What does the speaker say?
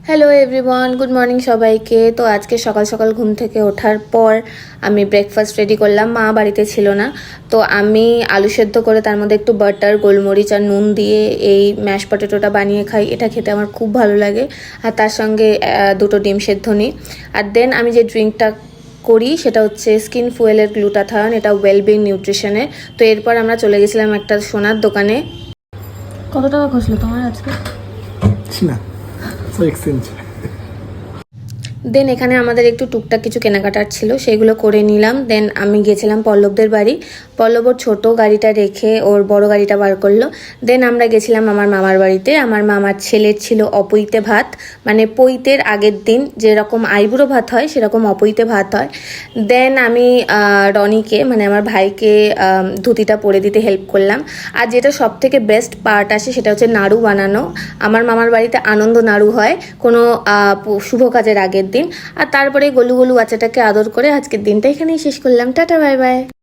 Hello everyone, good morning সবাইকে। তো আজকে সকাল সকাল ঘুম থেকে ওঠার পর আমি ব্রেকফাস্ট রেডি করলাম। মা বাড়িতে ছিল না, তো আমি আলু সেদ্ধ করে তার মধ্যে একটু বাটার, গোলমরিচ আর নুন দিয়ে এই ম্যাশ পটেটোটা বানিয়ে খাই। এটা খেতে আমার খুব ভালো লাগে। আর তার সঙ্গে দুটো ডিম সেদ্ধ নিই। আর দেন আমি যে ড্রিঙ্কটা করি সেটা হচ্ছে স্কিন ফুয়েলের গ্লুটাথায়ন, এটা ওয়েলবিং নিউট্রিশনের। তো এরপর আমরা চলে গেছিলাম একটা সোনার দোকানে। কত টাকা খসলো তোমার আজকে? না, এক্সচেঞ্জ। দেন এখানে আমাদের একটু টুকটাক কিছু কেনাকাটার ছিল, সেগুলো করে নিলাম। দেন আমি গেছিলাম পল্লবদের বাড়ি। পল্লব ওর ছোটো গাড়িটা রেখে ওর বড় গাড়িটা বার করলো। দেন আমরা গেছিলাম আমার মামার বাড়িতে। আমার মামার ছেলের ছিল অপৈতে ভাত, মানে পৈতের আগের দিন যেরকম আইবুড়ো ভাত হয় সেরকম অপৈতে ভাত হয়। দেন আমি রনিকে, মানে আমার ভাইকে ধুতিটা পরে দিতে হেল্প করলাম। আর যেটা সব থেকে বেস্ট পার্ট আসে সেটা হচ্ছে নাড়ু বানানো। আমার মামার বাড়িতে আনন্দ নাড়ু হয় কোনো শুভ কাজের আগের দিন। আর তারপরে গলু গলু বাচ্চাটাকে আদর করে আজকের দিনটা এখানেই শেষ করলাম। Tata, bye bye.